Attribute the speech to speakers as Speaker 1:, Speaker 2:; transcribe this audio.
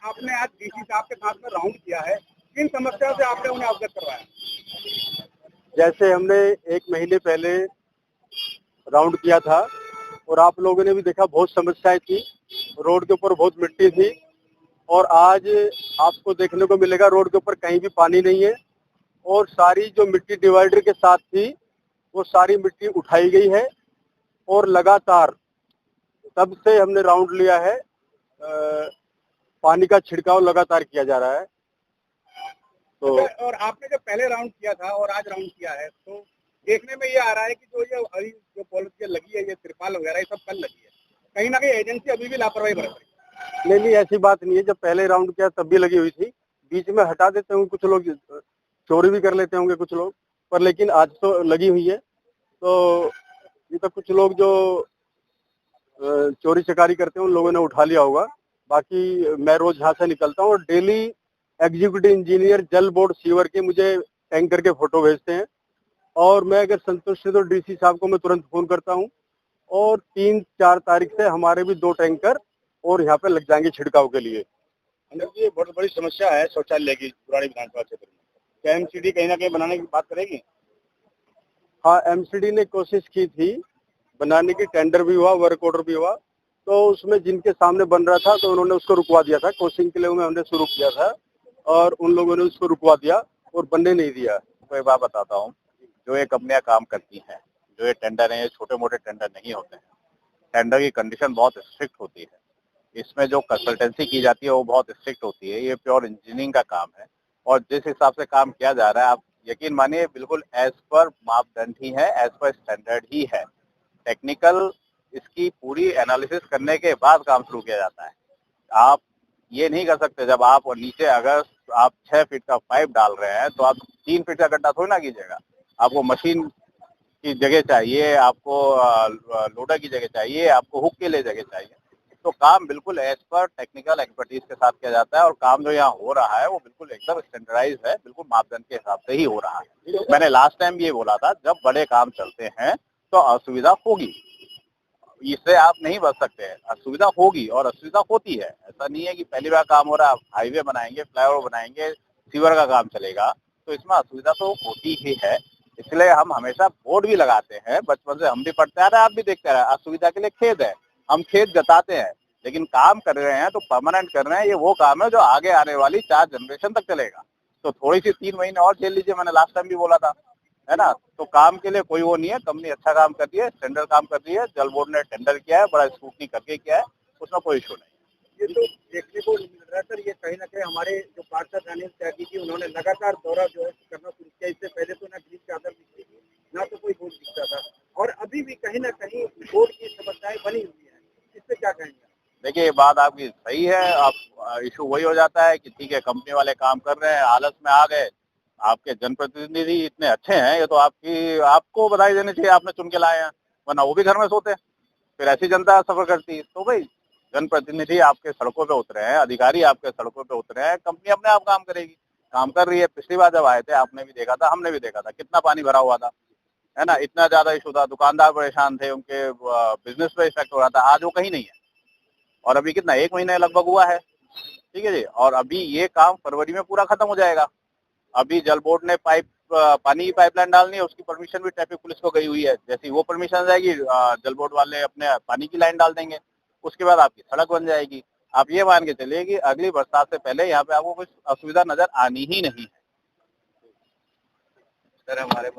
Speaker 1: आपने आज डीसी साहब के साथ में राउंड किया है, किन समस्याओं से आपने उन्हें अवगत करवाया?
Speaker 2: जैसे हमने 1 महीने पहले राउंड किया था और आप लोगों ने भी देखा, बहुत समस्याएं थी, रोड के ऊपर बहुत मिट्टी थी और आज आपको देखने को मिलेगा रोड के ऊपर कहीं भी पानी नहीं है और सारी जो मिट्टी डिवाइडर के साथ थी वो सारी मिट्टी उठाई गई है और लगातार तब से हमने राउंड लिया है, पानी का छिड़काव लगातार किया जा रहा है।
Speaker 1: तो और आपने जब पहले राउंड किया था और आज राउंड किया है तो देखने में ये आ रहा है कि जो पॉलिथीन लगी है, ये तिरपाल वगैरह ये सब कल लगी है, कहीं ना कहीं एजेंसी अभी भी लापरवाही बरत रही है।
Speaker 2: नहीं, ऐसी बात नहीं है। जब पहले राउंड किया तब भी लगी हुई थी, बीच में हटा देते होंगे कुछ लोग, चोरी भी कर लेते होंगे कुछ लोग, पर लेकिन आज तो लगी हुई है। तो ये तो कुछ लोग जो चोरी चकारी करते हैं उन लोगों ने उठा लिया होगा। बाकी मैं रोज यहाँ से निकलता हूँ और डेली एग्जीक्यूटिव इंजीनियर जल बोर्ड सीवर के मुझे टैंकर के फोटो भेजते हैं और मैं अगर संतुष्ट तो डीसी साहब को मैं तुरंत फोन करता हूँ और 3-4 तारीख से हमारे भी 2 टैंकर और यहाँ पे लग जाएंगे छिड़काव के लिए।
Speaker 1: ये बहुत बड़ी समस्या है शौचालय की पुरानी विधानसभा क्षेत्र में, क्या एमसीडी कहीं ना कहीं बनाने की बात करेगी?
Speaker 2: हाँ, एमसीडी ने कोशिश की थी बनाने की, टेंडर भी हुआ, वर्क ऑर्डर भी हुआ, तो उसमें जिनके सामने बन रहा था तो उन्होंने उसको रुकवा दिया था। कोचिंग के लिए हमने शुरू किया था और उन लोगों ने उसको रुकवा दिया और बनने नहीं दिया।
Speaker 3: तो एक बात बताता हूँ, जो ये कंपनियां काम करती हैं, जो ये टेंडर हैं, ये छोटे मोटे टेंडर नहीं होते हैं। टेंडर की कंडीशन बहुत स्ट्रिक्ट होती है, इसमें जो कंसल्टेंसी की जाती है वो बहुत स्ट्रिक्ट होती है। ये प्योर इंजीनियरिंग का काम है और जिस हिसाब से काम किया जा रहा है, आप यकीन मानिए बिल्कुल एज पर मापदंड ही है, एज पर स्टैंडर्ड ही है। टेक्निकल इसकी पूरी एनालिसिस करने के बाद काम शुरू किया जाता है। आप ये नहीं कर सकते, जब आप नीचे अगर आप 6 फीट का पाइप डाल रहे हैं तो आप 3 फीट का गड्ढा थोड़ी ना कीजिएगा। आपको मशीन की जगह चाहिए, आपको लोडर की जगह चाहिए, आपको हुक के लिए जगह चाहिए। तो काम बिल्कुल एज पर टेक्निकल एक्सपर्टीज के साथ किया जाता है और काम जो यहाँ हो रहा है वो बिल्कुल एकदम स्टैंडर्डाइज है, बिल्कुल मापदंड के हिसाब से ही हो रहा है। मैंने लास्ट टाइम ये बोला था, जब बड़े काम चलते हैं तो असुविधा होगी, इससे आप नहीं बच सकते हैं। असुविधा होगी और असुविधा होती है, ऐसा नहीं है कि पहली बार काम हो रहा है, हाईवे बनाएंगे, फ्लाईओवर बनाएंगे, सीवर का काम चलेगा, तो इसमें असुविधा तो होती ही है। इसलिए हम हमेशा बोर्ड भी लगाते हैं, बचपन से हम भी पढ़ते आ रहे हैं, आप भी देखते आ रहे हैं। असुविधा के लिए खेद है, हम खेद जताते हैं, लेकिन काम कर रहे हैं तो परमानेंट कर रहे हैं। ये वो काम है जो आगे आने वाली 4 जनरेशन तक चलेगा। तो थोड़ी सी 3 महीने और झेल लीजिए, मैंने लास्ट टाइम भी बोला था, है ना। तो काम के लिए कोई वो नहीं है, कंपनी अच्छा काम कर रही है, स्टैंडर्ड काम कर रही है। जल बोर्ड ने टेंडर किया है, बड़ा स्क्रूटनी करके किया है, उसमें कोई इशू नहीं।
Speaker 1: ये तो देखने को मिल रहा है सर, ये कहीं ना कहीं हमारे जो पार्षद अनिल त्यागी जी, उन्होंने लगातार दौरा जो है करना शुरू किया। इससे पहले तो ना ग्रीन चादर दिखती थी, ना तो कोई बोर्ड दिखता था, और अभी भी कहीं ना कहीं बोर्ड की समस्याएं बनी हुई है। इससे क्या कहेंगे?
Speaker 3: देखिए, ये बात आपकी सही है। आप इशू वही हो जाता है कि ठीक है, कंपनी वाले काम कर रहे हैं, आलस में आ गए, आपके जनप्रतिनिधि इतने अच्छे हैं, ये तो आपको बधाई देनी चाहिए, आपने चुन के लाए हैं, वरना वो भी घर में सोते। फिर ऐसी जनता सफर करती है। तो भाई, जनप्रतिनिधि आपके सड़कों पे उतरे हैं, अधिकारी आपके सड़कों पे उतरे हैं, कंपनी अपने आप काम करेगी, काम कर रही है। पिछली बार जब आए थे आपने भी देखा था, हमने भी देखा था, कितना पानी भरा हुआ था, है ना, इतना ज्यादा इशू था, दुकानदार परेशान थे, उनके बिजनेस पे इफेक्ट हो रहा था। आज वो कहीं नहीं है और अभी कितना 1 महीने लगभग हुआ है, ठीक है जी। और अभी ये काम फरवरी में पूरा खत्म हो जाएगा। अभी जल बोर्ड ने पानी की पाइपलाइन डालनी है, उसकी परमिशन भी ट्रैफिक पुलिस को गई हुई है। जैसी वो परमिशन आ जाएगी, जल बोर्ड वाले अपने पानी की लाइन डाल देंगे, उसके बाद आपकी सड़क बन जाएगी। आप ये मान के चलिए कि अगली बरसात से पहले यहाँ पे आपको कुछ असुविधा नजर आनी ही नहीं है।
Speaker 1: सर हमारे